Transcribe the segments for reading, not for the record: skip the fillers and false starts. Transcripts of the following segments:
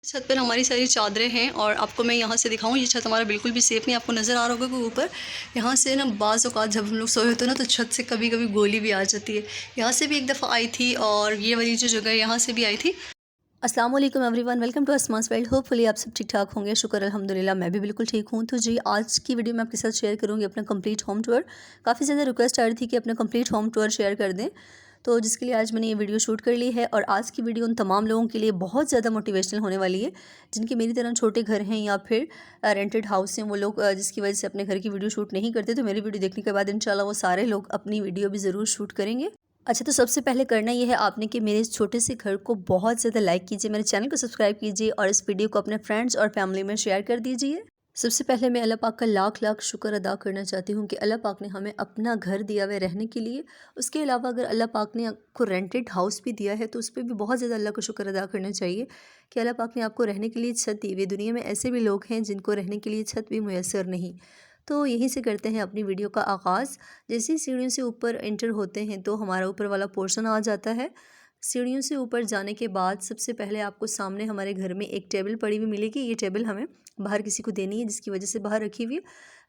छत पर हमारी सारी चादरें हैं और आपको मैं यहाँ से दिखाऊँ, ये छत हमारा बिल्कुल भी सेफ़ नहीं। आपको नज़र आ रहा होगा कि ऊपर यहाँ से ना बाज़ औक़ात जब हम लोग सोए होते हैं ना तो छत से कभी कभी गोली भी आ जाती है। यहाँ से भी एक दफ़ा आई थी और ये वाली जो जगह है यहाँ से भी आई थी। अस्सलाम वालेकुम everyone, welcome to Asma's world. Hopefully आप सब ठीक ठाक होंगे। शुक्र अल्हम्दुलिल्लाह, मैं भी बिल्कुल ठीक हूँ। तो जी, आज की वीडियो में आपके साथ शेयर करूँगी अपना कंप्लीट होम टूर। काफ़ी ज़्यादा रिक्वेस्ट आ रही थी कि अपना कंप्लीट होम टूर शेयर कर दें, तो जिसके लिए आज मैंने ये वीडियो शूट कर ली है। और आज की वीडियो उन तमाम लोगों के लिए बहुत ज़्यादा मोटिवेशनल होने वाली है जिनके मेरी तरह छोटे घर हैं या फिर रेंटेड हाउस हैं। वो लोग जिसकी वजह से अपने घर की वीडियो शूट नहीं करते, तो मेरी वीडियो देखने के बाद इंशाल्लाह वो सारे लोग अपनी वीडियो भी ज़रूर शूट करेंगे। अच्छा, तो सबसे पहले करना ये है आपने कि मेरे इस छोटे से घर को बहुत ज़्यादा लाइक कीजिए, मेरे चैनल को सब्सक्राइब कीजिए और इस वीडियो को अपने फ्रेंड्स और फैमिली में शेयर कर दीजिए। सबसे पहले मैं अल्लाह पाक का लाख लाख शुक्र अदा करना चाहती हूँ कि अल्लाह पाक ने हमें अपना घर दिया हुआ है रहने के लिए। उसके अलावा अगर अल्लाह पाक ने आपको रेंटेड हाउस भी दिया है तो उस पर भी बहुत ज़्यादा अल्लाह को शुक्र अदा करना चाहिए कि अल्लाह पाक ने आपको रहने के लिए छत दी हुई है। दुनिया में ऐसे भी लोग हैं जिनको रहने के लिए छत भी मुयस्सर नहीं। तो यहीं से करते हैं अपनी वीडियो का आगाज़। जैसे ही सीढ़ियों से ऊपर एंटर होते हैं तो हमारा ऊपर वाला पोर्शन आ जाता है। सीढ़ियों से ऊपर जाने के बाद सबसे पहले आपको सामने हमारे घर में एक टेबल पड़ी हुई मिलेगी। ये टेबल हमें बाहर किसी को देनी है, जिसकी वजह से बाहर रखी हुई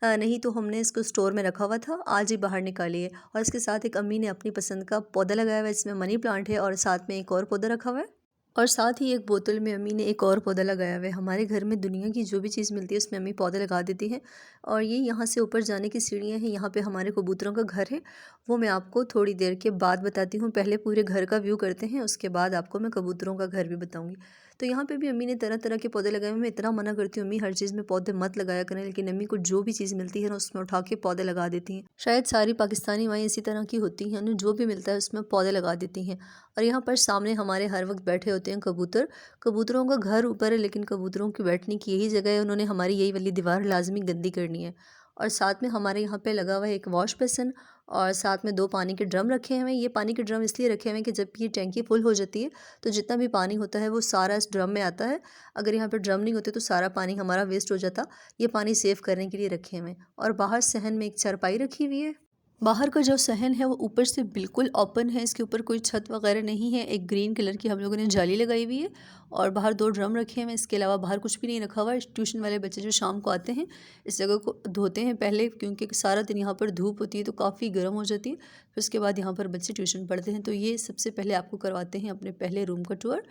है। नहीं तो हमने इसको स्टोर में रखा हुआ था, आज ही बाहर निकाली है। और इसके साथ एक अम्मी ने अपनी पसंद का पौधा लगाया हुआ है, इसमें मनी प्लांट है और साथ में एक और पौधा रखा हुआ है। और साथ ही एक बोतल में अम्मी ने एक और पौधा लगाया हुआ है। हमारे घर में दुनिया की जो भी चीज़ मिलती है उसमें अम्मी पौधे लगा देती हैं। और ये यहाँ से ऊपर जाने की सीढ़ियाँ हैं, यहाँ पे हमारे कबूतरों का घर है। वो मैं आपको थोड़ी देर के बाद बताती हूँ। पहले पूरे घर का व्यू करते हैं, उसके बाद आपको मैं कबूतरों का घर भी बताऊँगी। तो यहाँ पे भी अम्मी ने तरह तरह के पौधे लगाए हुए हैं। मैं इतना मना करती हूँ अम्मी हर चीज़ में पौधे मत लगाया करें, लेकिन अम्मी को जो भी चीज़ मिलती है ना उसमें उठा के पौधे लगा देती हैं। शायद सारी पाकिस्तानी माएँ इसी तरह की होती हैं, उन्हें जो भी मिलता है उसमें पौधे लगा देती हैं। और यहाँ पर सामने हमारे हर वक्त बैठे होते हैं कबूतर। कबूतरों का घर ऊपर है, लेकिन कबूतरों की बैठने की यही जगह है। उन्होंने हमारी यही वाली दीवार लाजमी गंदी करनी है। और साथ में हमारे यहाँ पे लगा हुआ है एक वॉश बेसिन और साथ में 2 पानी के ड्रम रखे हुए हैं। ये पानी के ड्रम इसलिए रखे हुए हैं कि जब ये टैंकी फुल हो जाती है तो जितना भी पानी होता है वो सारा इस ड्रम में आता है। अगर यहाँ पे ड्रम नहीं होते तो सारा पानी हमारा वेस्ट हो जाता। ये पानी सेव करने के लिए रखे हुए हैं। और बाहर सहन में एक चारपाई रखी हुई है। बाहर का जो सहन है वो ऊपर से बिल्कुल ओपन है, इसके ऊपर कोई छत वगैरह नहीं है। एक ग्रीन कलर की हम लोगों ने जाली लगाई हुई है और बाहर 2 ड्रम रखे हुए हैं। इसके अलावा बाहर कुछ भी नहीं रखा हुआ है। ट्यूशन वाले बच्चे जो शाम को आते हैं इस जगह को धोते हैं पहले, क्योंकि सारा दिन यहाँ पर धूप होती है तो काफ़ी गर्म हो जाती है। फिर उसके बाद यहाँ पर बच्चे ट्यूशन पढ़ते हैं। तो ये सबसे पहले आपको करवाते हैं अपने पहले रूम का टूर।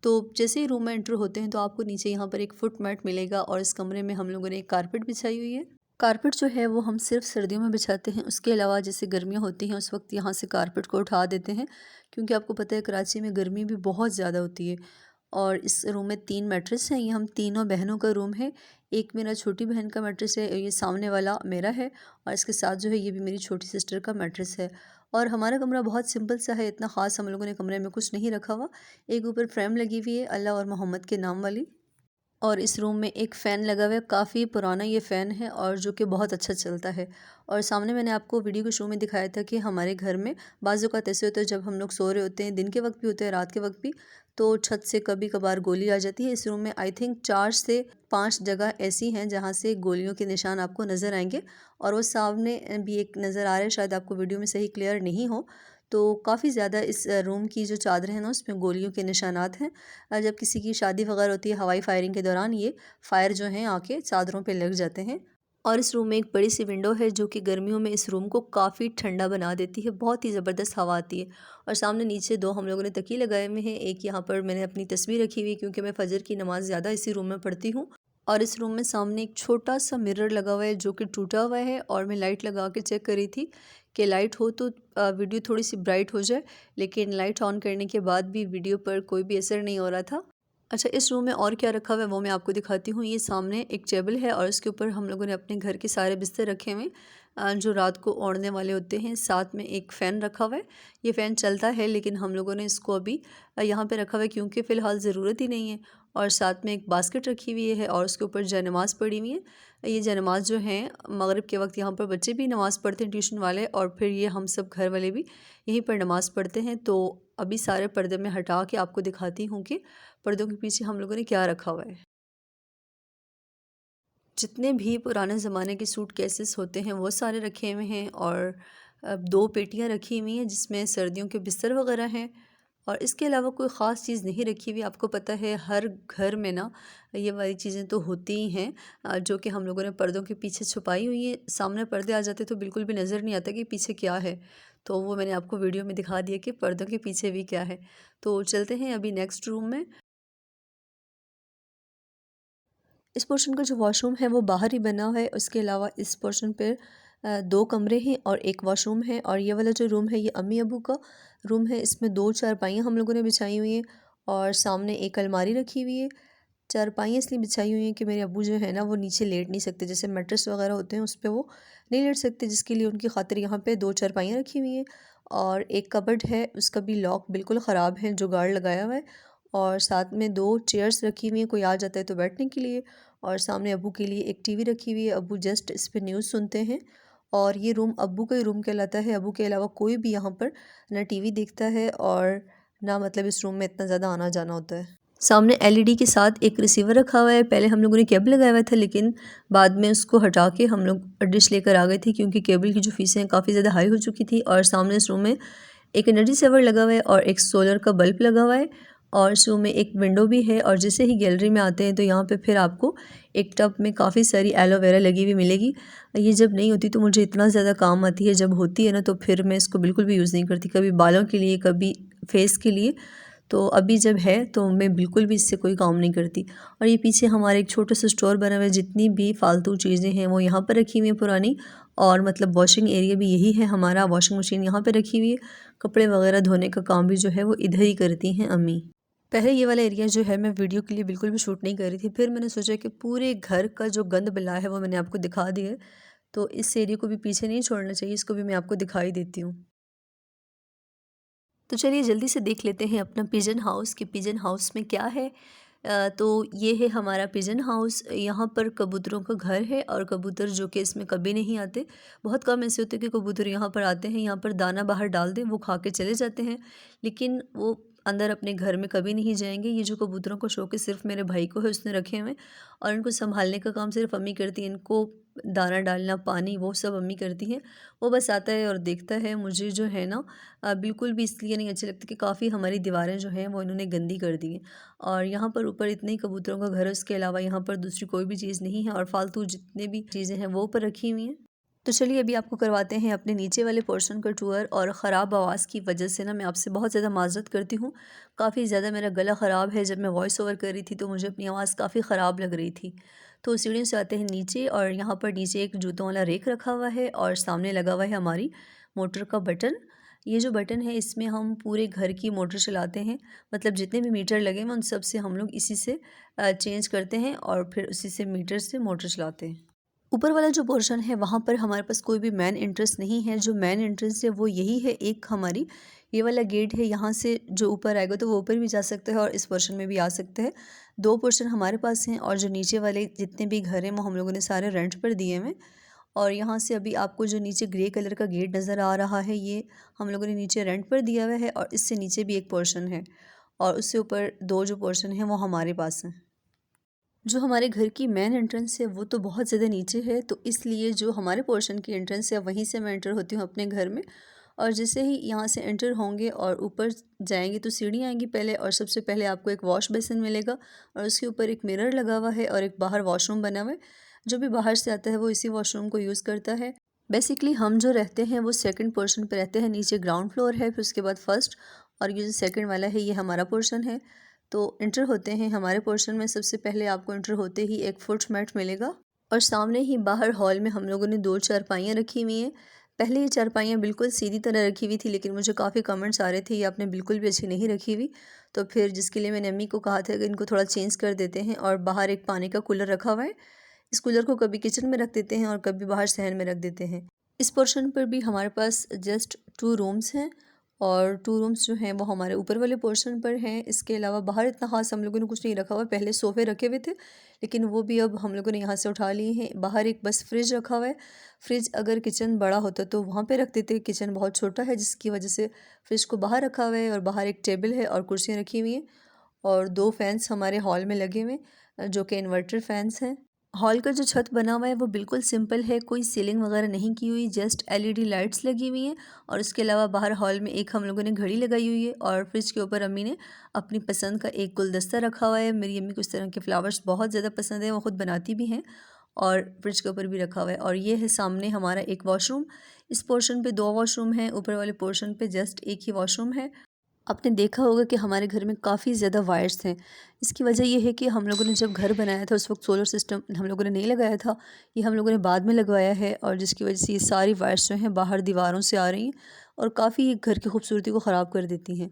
तो जैसे ही रूम में एंटर होते हैं तो आपको नीचे यहाँ पर एक फुट मैट मिलेगा और इस कमरे में हम लोगों ने एक कारपेट बिछाई हुई है। कारपेट जो है वो हम सिर्फ सर्दियों में बिछाते हैं, उसके अलावा जैसे गर्मियाँ होती हैं उस वक्त यहाँ से कारपेट को उठा देते हैं, क्योंकि आपको पता है कराची में गर्मी भी बहुत ज़्यादा होती है। और इस रूम में 3 मैट्रेस हैं, ये हम तीनों बहनों का रूम है। एक मेरा छोटी बहन का मैट्रेस है, ये सामने वाला मेरा है और इसके साथ जो है ये भी मेरी छोटी सिस्टर का मैट्रेस है। और हमारा कमरा बहुत सिंपल सा है, इतना ख़ास हम लोगों ने कमरे में कुछ नहीं रखा हुआ। एक ऊपर फ्रेम लगी हुई है अल्लाह और मोहम्मद के नाम वाली। और इस रूम में एक फ़ैन लगा हुआ है, काफ़ी पुराना ये फ़ैन है और जो कि बहुत अच्छा चलता है। और सामने मैंने आपको वीडियो के शो में दिखाया था कि हमारे घर में बाज़ औक़ात ऐसे होता है जब हम लोग सो रहे होते हैं, दिन के वक्त भी होते हैं रात के वक्त भी, तो छत से कभी कभार गोली आ जाती है। इस रूम में आई थिंक 4 से 5 जगह ऐसी हैं जहाँ से गोलियों के निशान आपको नज़र आएंगे। और वो सामने भी एक नज़र आ रहा है, शायद आपको वीडियो में सही क्लियर नहीं हो। तो काफ़ी ज़्यादा इस रूम की जो चादर है ना उसमें गोलियों के निशानात हैं। जब किसी की शादी वगैरह होती है हवाई फायरिंग के दौरान ये फायर जो हैं आके चादरों पे लग जाते हैं। और इस रूम में एक बड़ी सी विंडो है जो कि गर्मियों में इस रूम को काफ़ी ठंडा बना देती है, बहुत ही ज़बरदस्त हवा आती है। और सामने नीचे 2 हम लोगों ने तकिए लगाए हुए हैं। एक यहाँ पर मैंने अपनी तस्वीर रखी हुई है क्योंकि मैं फ़जर की नमाज़ ज़्यादा इसी रूम में पढ़ती हूँ। और इस रूम में सामने एक छोटा सा मिरर लगा हुआ है जो कि टूटा हुआ है और मैं लाइट लगा के चेक करी थी कि लाइट हो तो वीडियो थोड़ी सी ब्राइट हो जाए, लेकिन लाइट ऑन करने के बाद भी वीडियो पर कोई भी असर नहीं हो रहा था। अच्छा, इस रूम में और क्या रखा हुआ है वो मैं आपको दिखाती हूँ। ये सामने एक टेबल है और इसके ऊपर हम लोगों ने अपने घर के सारे बिस्तर रखे हुए हैं जो रात को ओढ़ने वाले होते हैं। साथ में एक फ़ैन रखा हुआ है। ये फ़ैन चलता है लेकिन हम लोगों ने इसको अभी यहाँ पे रखा हुआ है क्योंकि फ़िलहाल ज़रूरत ही नहीं है। और साथ में एक बास्केट रखी हुई है और उसके ऊपर जयनमाज़ पड़ी हुई है। ये जयनमाज़ जो हैं मगरिब के वक्त यहाँ पर बच्चे भी नमाज़ पढ़ते हैं ट्यूशन वाले, और फिर ये हम सब घर वाले भी यहीं पर नमाज़ पढ़ते हैं। तो अभी सारे पर्दे में हटा के आपको दिखाती हूँ कि पर्दों के पीछे हम लोगों ने क्या रखा हुआ है। जितने भी पुराने ज़माने के सूट केसेस होते हैं वो सारे रखे हुए हैं और 2 पेटियाँ रखी हुई हैं जिसमें सर्दियों के बिस्तर वगैरह हैं। और इसके अलावा कोई ख़ास चीज़ नहीं रखी हुई। आपको पता है हर घर में ना ये वाली चीज़ें तो होती ही हैं, जो कि हम लोगों ने पर्दों के पीछे छुपाई हुई हैं। सामने पर्दे आ जाते तो बिल्कुल भी नज़र नहीं आता कि पीछे क्या है। तो वो मैंने आपको वीडियो में दिखा दिया कि पर्दों के पीछे भी क्या है। तो चलते हैं अभी नेक्स्ट रूम में। इस पोर्शन का जो वॉशरूम है वो बाहर ही बना हुआ है। उसके अलावा इस पोर्शन पर 2 कमरे हैं और एक वॉशरूम है। और ये वाला जो रूम है ये अम्मी अबू का रूम है। इसमें 2 चारपाइयाँ हम लोगों ने बिछाई हुई हैं और सामने एक अलमारी रखी हुई है। चारपाइयाँ इसलिए बिछाई हुई हैं कि मेरे अब्बू जो है ना वो नीचे लेट नहीं सकते, जैसे मैट्रेस वगैरह होते हैं उस पे वो नहीं लेट सकते, जिसके लिए उनकी खातिर यहाँ पे 2 चारपाइयाँ रखी हुई हैं। और एक कबर्ड है, उसका भी लॉक बिल्कुल ख़राब है, जुगाड़ लगाया हुआ है। और साथ में 2 चेयर्स रखी हुई हैं, कोई आ जाता है तो बैठने के लिए। और सामने अब्बू के लिए एक टीवी रखी हुई है, अब्बू जस्ट इस पे न्यूज़ सुनते हैं। और ये रूम अब्बू का ही रूम कहलाता है। अब्बू के अलावा कोई भी यहाँ पर ना टीवी देखता है और ना मतलब इस रूम में इतना ज़्यादा आना जाना होता है। सामने एलईडी के साथ एक रिसीवर रखा हुआ है। पहले हम लोगों ने केबल लगाया हुआ था, लेकिन बाद में उसको हटा के हम लोग डिश लेकर आ गए थे, क्योंकि केबल की जो फीसें हैं काफ़ी ज़्यादा हाई हो चुकी थी। और सामने इस रूम में एक एनर्जी सेवर लगा हुआ है और एक सोलर का बल्ब लगा हुआ है। और इस रूम में एक विंडो भी है। और जैसे ही गैलरी में आते हैं तो यहाँ पे फिर आपको एक टब में काफ़ी सारी एलोवेरा लगी हुई मिलेगी। ये जब नहीं होती तो मुझे इतना ज़्यादा काम आती है, जब होती है ना तो फिर मैं इसको बिल्कुल भी यूज़ नहीं करती, कभी बालों के लिए कभी फेस के लिए। तो अभी जब है तो मैं बिल्कुल भी इससे कोई काम नहीं करती। और ये पीछे हमारे एक छोटा सा स्टोर बना हुआ है, जितनी भी फालतू चीज़ें हैं वो यहाँ पर रखी हुई हैं पुरानी। और मतलब वॉशिंग एरिया भी यही है हमारा, वॉशिंग मशीन यहाँ पे रखी हुई है। कपड़े वगैरह धोने का काम भी जो है वो इधर ही करती हैं अम्मी। पहले ये वाला एरिया जो है मैं वीडियो के लिए बिल्कुल भी शूट नहीं कर रही थी, फिर मैंने सोचा कि पूरे घर का जो गंद बिला है वो मैंने आपको दिखा दिया है, तो इस एरिया को भी पीछे नहीं छोड़ना चाहिए, इसको भी मैं आपको दिखाई देती हूँ। तो चलिए जल्दी से देख लेते हैं अपना पिजन हाउस कि पिजन हाउस में क्या है। तो ये है हमारा पिजन हाउस। यहाँ पर कबूतरों का घर है और कबूतर जो कि इसमें कभी नहीं आते। बहुत कम ऐसे होते हैं कि कबूतर यहाँ पर आते हैं, यहाँ पर दाना बाहर डाल दें वो खा के चले जाते हैं, लेकिन वो अंदर अपने घर में कभी नहीं जाएंगे। ये जो कबूतरों का शौक है सिर्फ मेरे भाई को है, उसने रखे हुए हैं। और इनको संभालने का काम सिर्फ अम्मी करती है, इनको दाना डालना पानी वो सब अम्मी करती हैं। वो बस आता है और देखता है। मुझे जो है ना बिल्कुल भी इसलिए नहीं अच्छी लगती कि काफ़ी हमारी दीवारें जो हैं वो इन्होंने गंदी कर दी हैं। और यहाँ पर ऊपर इतने ही कबूतरों का घर है, उसके अलावा यहाँ पर दूसरी कोई भी चीज़ नहीं है और फालतू जितने भी चीज़ें हैं वो ऊपर रखी हुई हैं। तो चलिए अभी आपको करवाते हैं अपने नीचे वाले पोर्शन का टूर। और ख़राब आवाज़ की वजह से ना मैं आपसे बहुत ज़्यादा माज़रत करती हूँ। काफ़ी ज़्यादा मेरा गला ख़राब है, जब मैं वॉइस ओवर कर रही थी तो मुझे अपनी आवाज़ काफ़ी ख़राब लग रही थी। तो सीढ़ियों से आते हैं नीचे और यहाँ पर नीचे एक जूतों वाला रेक रखा हुआ है और सामने लगा हुआ है हमारी मोटर का बटन। ये जो बटन है इसमें हम पूरे घर की मोटर चलाते हैं, मतलब जितने भी मीटर लगे हैं उन सब से हम लोग इसी से चेंज करते हैं और फिर उसी से मीटर से मोटर चलाते हैं। ऊपर वाला जो पोर्शन है वहाँ पर हमारे पास कोई भी मेन एंट्रेंस नहीं है। जो मेन एंट्रेंस है वो यही है, एक हमारी ये वाला गेट है। यहाँ से जो ऊपर आएगा तो वो ऊपर भी जा सकता है और इस पोर्शन में भी आ सकते हैं। 2 पोर्शन हमारे पास हैं और जो नीचे वाले जितने भी घर हैं वो हम लोगों ने सारे रेंट पर दिए हुए। और यहाँ से अभी आपको जो नीचे ग्रे कलर का गेट नज़र आ रहा है ये हम लोगों ने नीचे रेंट पर दिया हुआ है। और इससे नीचे भी एक पोर्शन है और उससे ऊपर 2 जो पोर्शन हैं वो हमारे पास हैं। जो हमारे घर की मेन एंट्रेंस है वो तो बहुत ज़्यादा नीचे है, तो इसलिए जो हमारे पोर्शन की एंट्रेंस है वहीं से मैं एंटर होती हूँ अपने घर में। और जैसे ही यहाँ से एंटर होंगे और ऊपर जाएंगे तो सीढ़ियाँ आएंगी पहले, और सबसे पहले आपको एक वॉश बेसिन मिलेगा और उसके ऊपर एक मिरर लगा हुआ है और एक बाहर वॉशरूम बना हुआ है। जो भी बाहर से आता है वो इसी वॉशरूम को यूज़ करता है। बेसिकली हम जो रहते हैं वो सेकंड पोर्शन पे रहते हैं, नीचे ग्राउंड फ्लोर है, फिर उसके बाद फर्स्ट, और ये जो सेकंड वाला है ये हमारा पोर्शन है। तो इंटर होते हैं हमारे पोर्शन में, सबसे पहले आपको इंटर होते ही एक फुट मैट मिलेगा और सामने ही बाहर हॉल में हम लोगों ने 2 चारपाइयाँ रखी हुई हैं। पहले ये चारपाइयाँ बिल्कुल सीधी तरह रखी हुई थी, लेकिन मुझे काफ़ी कमेंट्स आ रहे थे ये आपने बिल्कुल भी अच्छी नहीं रखी हुई। तो फिर जिसके लिए मैंने अम्मी को कहा था कि इनको थोड़ा चेंज कर देते हैं। और बाहर एक पानी का कूलर रखा हुआ है, इस कूलर को कभी किचन में रख देते हैं और कभी बाहर सहन में रख देते हैं। इस पोर्शन पर भी हमारे पास जस्ट 2 रूम्स हैं और 2 रूम्स जो हैं वो हमारे ऊपर वाले पोर्शन पर हैं। इसके अलावा बाहर इतना ख़ास हम लोगों ने कुछ नहीं रखा हुआ। पहले सोफ़े रखे हुए थे, लेकिन वो भी अब हम लोगों ने यहाँ से उठा लिए हैं। बाहर एक बस फ्रिज रखा हुआ है। फ्रिज अगर किचन बड़ा होता तो वहाँ पे रख देते, किचन बहुत छोटा है जिसकी वजह से फ्रिज को बाहर रखा हुआ है। और बाहर एक टेबल है और कुर्सियाँ रखी हुई हैं और 2 फैंस हमारे हॉल में लगे हुए हैं जो कि इन्वर्टर फैंस हैं। हॉल का जो छत बना हुआ है वो बिल्कुल सिंपल है, कोई सीलिंग वगैरह नहीं की हुई, जस्ट एलईडी लाइट्स लगी हुई हैं। और उसके अलावा बाहर हॉल में एक हम लोगों ने घड़ी लगाई हुई है और फ्रिज के ऊपर अम्मी ने अपनी पसंद का एक गुलदस्ता रखा हुआ है। मेरी अम्मी को इस तरह के फ्लावर्स बहुत ज़्यादा पसंद है, वो ख़ुद बनाती भी हैं और फ्रिज के ऊपर भी रखा हुआ है। और ये है सामने हमारा एक वॉशरूम। इस पोर्शन पे 2 वॉशरूम हैं, ऊपर वाले पोर्शन पे जस्ट एक ही वॉशरूम है। आपने देखा होगा कि हमारे घर में काफ़ी ज़्यादा वायर्स हैं। इसकी वजह ये है कि हम लोगों ने जब घर बनाया था उस वक्त सोलर सिस्टम हम लोगों ने नहीं लगाया था, ये हम लोगों ने बाद में लगवाया है और जिसकी वजह से ये सारी वायर्स जो हैं बाहर दीवारों से आ रही हैं और काफ़ी घर की खूबसूरती को ख़राब कर देती हैं।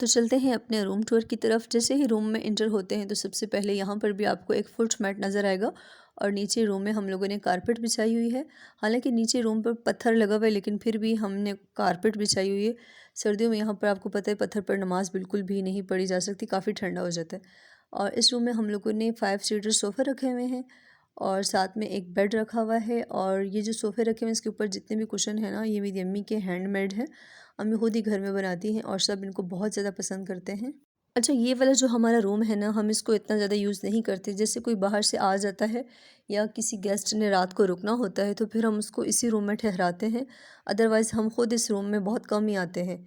तो चलते हैं अपने रूम टूर की तरफ। जैसे ही रूम में इंटर होते हैं तो सबसे पहले यहाँ पर भी आपको एक फुट मैट नज़र आएगा और नीचे रूम में हम लोगों ने कारपेट बिछाई हुई है। हालांकि नीचे रूम पर पत्थर लगा हुआ है लेकिन फिर भी हमने कारपेट बिछाई हुई है। सर्दियों में यहाँ पर आपको पता है पत्थर पर नमाज बिल्कुल भी नहीं पढ़ी जा सकती, काफ़ी ठंडा हो जाता है। और इस रूम में हम लोगों ने 5 सीटर सोफ़ा रखे हुए हैं और साथ में एक बेड रखा हुआ है। और ये जो सोफ़े रखे हुए हैं इसके ऊपर जितने भी कुशन हैं ना, ये मेरी अम्मी के हैंडमेड हैं, अम्मी खुद ही घर में बनाती हैं और सब इनको बहुत ज़्यादा पसंद करते हैं। अच्छा, ये वाला जो हमारा रूम है ना, हम इसको इतना ज़्यादा यूज़ नहीं करते। जैसे कोई बाहर से आ जाता है या किसी गेस्ट ने रात को रुकना होता है तो फिर हम उसको इसी रूम में ठहराते हैं, अदरवाइज़ हम खुद इस रूम में बहुत कम ही आते हैं।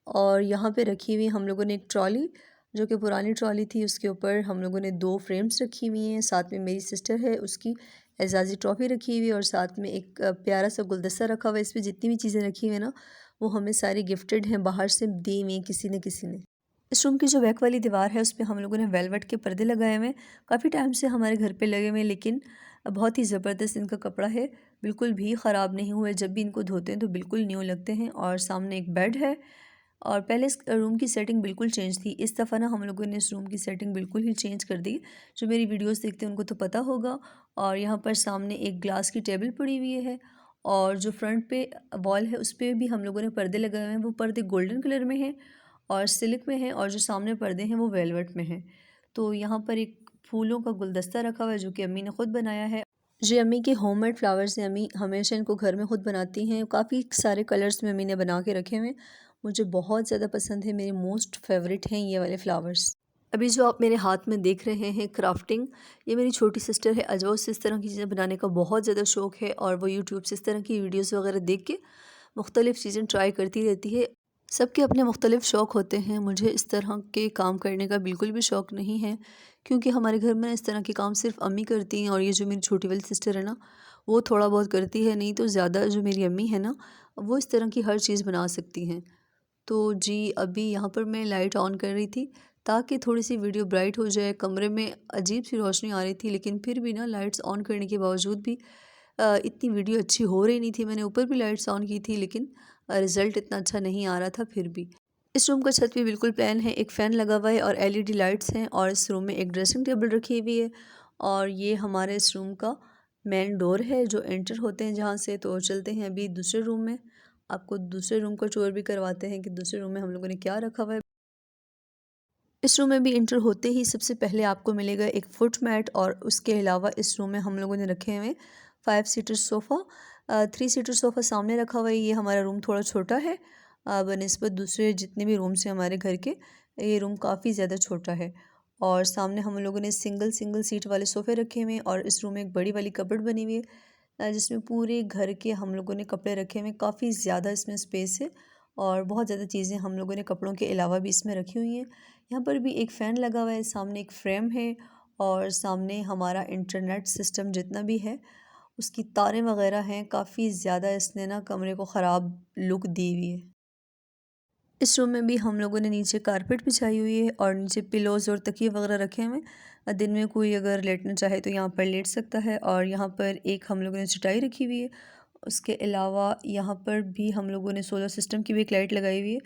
और यहाँ पे रखी हुई हम लोगों ने एक ट्रॉली, जो कि पुरानी ट्रॉली थी, उसके ऊपर हम लोगों ने 2 फ्रेम्स रखी हुई हैं। साथ में मेरी सिस्टर है, उसकी एजाज़ी ट्रॉफ़ी रखी हुई है और साथ में एक प्यारा सा गुलदस्ता रखा हुआ है। इस पे जितनी भी चीज़ें रखी हुई हैं ना, वो हमें सारी गिफ्टेड हैं, बाहर से दी हुई हैं किसी न किसी ने। इस रूम की जो बैक वाली दीवार है उस पे हम लोगों ने वेलवेट के पर्दे लगाए हुए हैं। काफ़ी टाइम से हमारे घर पे लगे हुए हैं लेकिन बहुत ही ज़बरदस्त इनका कपड़ा है, बिल्कुल भी ख़राब नहीं हुए। जब भी इनको धोते हैं तो बिल्कुल न्यू लगते हैं। और सामने एक बेड है और पहले इस रूम की सेटिंग बिल्कुल चेंज थी। इस दफ़ा ना हम लोगों ने इस रूम की सेटिंग बिल्कुल ही चेंज कर दी। जो मेरी वीडियोस देखते हैं उनको तो पता होगा। और यहाँ पर सामने एक ग्लास की टेबल पड़ी हुई है और जो फ्रंट पे वॉल है उस पर भी हम लोगों ने पर्दे लगाए हुए हैं। वो पर्दे गोल्डन कलर में हैं और सिल्क में हैं और जो सामने पर्दे हैं वो वेलवेट में हैं। तो यहाँ पर एक फूलों का गुलदस्ता रखा हुआ है जो कि अम्मी ने ख़ुद बनाया है। ये अम्मी के होममेड फ्लावर्स हैं, अम्मी हमेशा इनको घर में ख़ुद बनाती हैं। काफ़ी सारे कलर्स में अम्मी ने बना के रखे हुए हैं, मुझे बहुत ज़्यादा पसंद है, मेरे मोस्ट फेवरेट हैं ये वाले फ्लावर्स। अभी जो आप मेरे हाथ में देख रहे हैं क्राफ्टिंग, ये मेरी छोटी सिस्टर है अजवा, उससे इस तरह की चीज़ें बनाने का बहुत ज़्यादा शौक़ है और वो यूट्यूब से इस तरह की वीडियोस वगैरह देख के मुख्तलिफ़ चीज़ें ट्राई करती रहती है। सबके अपने मुख्तलिफ़ शौक़ होते हैं, मुझे इस तरह के काम करने का बिल्कुल भी शौक़ नहीं है क्योंकि हमारे घर में इस तरह के काम सिर्फ़ अम्मी करती हैं और ये जो मेरी छोटी वाली सिस्टर है ना, वो थोड़ा बहुत करती है, नहीं तो ज़्यादा जो मेरी अम्मी है ना, वो इस तरह की हर चीज़ बना सकती हैं। तो जी, अभी यहाँ पर मैं लाइट ऑन कर रही थी ताकि थोड़ी-सी वीडियो ब्राइट हो जाए। कमरे में अजीब-सी रोशनी आ रही थी लेकिन फिर भी ना लाइट्स ऑन करने के बावजूद भी इतनी वीडियो अच्छी हो रही नहीं थी। मैंने ऊपर भी लाइट्स ऑन की थी लेकिन रिज़ल्ट इतना अच्छा नहीं आ रहा था फिर भी। इस रूम का छत भी बिल्कुल प्लेन है, एक फ़ैन लगा हुआ है और एलईडी लाइट्स हैं और इस रूम में एक ड्रेसिंग टेबल रखी हुई है और ये हमारे इस रूम का मेन डोर है जो एंटर होते हैं जहाँ से। तो चलते हैं अभी दूसरे रूम में, आपको दूसरे रूम का टूर भी करवाते हैं कि दूसरे रूम में हम लोगों ने क्या रखा हुआ है। इस रूम में भी इंटर होते ही सबसे पहले आपको मिलेगा एक फुट मैट और उसके अलावा इस रूम में हम लोगों ने रखे हुए 5 सीटर सोफ़ा, 3 सीटर सोफ़ा सामने रखा हुआ है। ये हमारा रूम थोड़ा छोटा है बनिस्बत दूसरे जितने भी रूम्स हैं हमारे घर के, ये रूम काफ़ी ज़्यादा छोटा है। और सामने हम लोगों ने सिंगल सिंगल सीट वाले सोफ़े रखे हुए हैं और इस रूम में एक बड़ी वाली कबर्ड बनी हुई है जिसमें पूरे घर के हम लोगों ने कपड़े रखे हुए हैं। काफ़ी ज़्यादा इसमें स्पेस है और बहुत ज़्यादा चीज़ें हम लोगों ने कपड़ों के अलावा भी इसमें रखी हुई हैं। यहाँ पर भी एक फ़ैन लगा हुआ है, सामने एक फ्रेम है और सामने हमारा इंटरनेट सिस्टम जितना भी है उसकी तारें वगैरह हैं। काफ़ी ज़्यादा इसने ना कमरे को ख़राब लुक दी हुई है। इस रूम में भी हम लोगों ने नीचे कारपेट बिछाई हुई है और नीचे पिलोज़ और तकिए वगैरह रखे हुए हैं। दिन में कोई अगर लेटना चाहे तो यहाँ पर लेट सकता है। और यहाँ पर एक हम लोगों ने चटाई रखी हुई है। उसके अलावा यहाँ पर भी हम लोगों ने सोलर सिस्टम की भी एक लाइट लगाई हुई है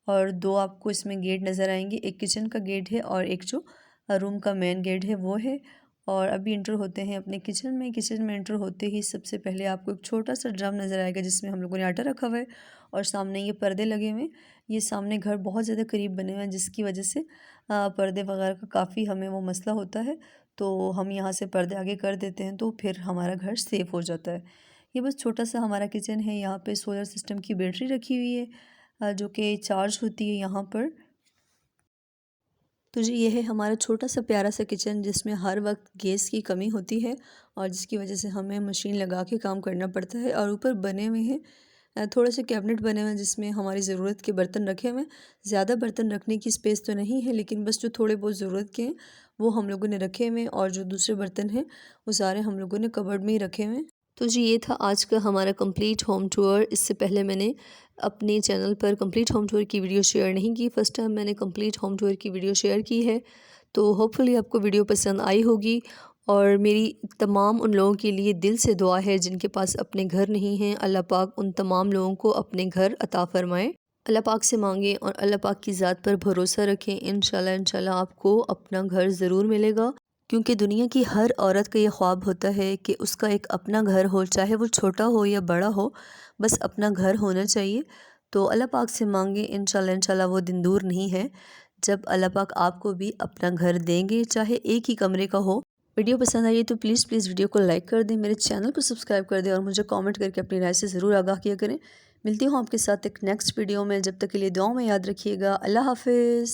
और 2 आपको इसमें गेट नज़र आएंगे, एक किचन का गेट है और एक जो रूम का मेन गेट है वो है। और अभी इंटर होते हैं अपने किचन में। किचन में इंटर होते ही सबसे पहले आपको एक छोटा सा ड्रम नज़र आएगा जिसमें हम लोगों ने आटा रखा हुआ है और सामने ये पर्दे लगे हुए हैं। ये सामने घर बहुत ज़्यादा करीब बने हुए हैं जिसकी वजह से पर्दे वगैरह का काफ़ी हमें वो मसला होता है, तो हम यहाँ से पर्दे आगे कर देते हैं तो फिर हमारा घर सेफ़ हो जाता है। ये बस छोटा सा हमारा किचन है। यहाँ पे सोलर सिस्टम की बैटरी रखी हुई है जो कि चार्ज होती है यहाँ पर। तो जी ये है हमारा छोटा सा प्यारा सा किचन जिसमें हर वक्त गैस की कमी होती है और जिसकी वजह से हमें मशीन लगा के काम करना पड़ता है। और ऊपर बने हुए हैं थोड़े से कैबिनेट बने हुए हैं जिसमें हमारी ज़रूरत के बर्तन रखे हुए हैं। ज़्यादा बर्तन रखने की स्पेस तो नहीं है, लेकिन बस जो थोड़े बहुत ज़रूरत के हैं वो हम लोगों ने रखे हुए हैं और जो दूसरे बर्तन हैं वो सारे हम लोगों ने कबर्ड में ही रखे हुए हैं। तो जी ये था आज का हमारा कंप्लीट होम टूर। इससे पहले मैंने अपने चैनल पर कंप्लीट होम टूर की वीडियो शेयर नहीं की, फ़र्स्ट टाइम मैंने कंप्लीट होम टूर की वीडियो शेयर की है। तो होपफुली आपको वीडियो पसंद आई होगी और मेरी तमाम उन लोगों के लिए दिल से दुआ है जिनके पास अपने घर नहीं हैं। अल्लाह पाक उन तमाम लोगों को अपने घर अता फ़रमाए। अल्लाह पाक से मांगें और अल्लाह पाक की ज़ात पर भरोसा रखें। इंशाल्लाह आपको अपना घर ज़रूर मिलेगा, क्योंकि दुनिया की हर औरत का ये ख्वाब होता है कि उसका एक अपना घर हो, चाहे वो छोटा हो या बड़ा हो, बस अपना घर होना चाहिए। तो अल्लाह पाक से मांगें, इंशाल्लाह वो दिन दूर नहीं है जब अल्लाह पाक आपको भी अपना घर देंगे, चाहे एक ही कमरे का हो। वीडियो पसंद आई तो प्लीज़ वीडियो को लाइक कर दें, मेरे चैनल को सब्सक्राइब कर दें और मुझे कमेंट करके अपनी राय से ज़रूर आगाह किया करें। मिलती हूँ आपके साथ एक नेक्स्ट वीडियो में, जब तक के लिए दुआओं में याद रखिएगा। अल्लाह हाफ़िज़।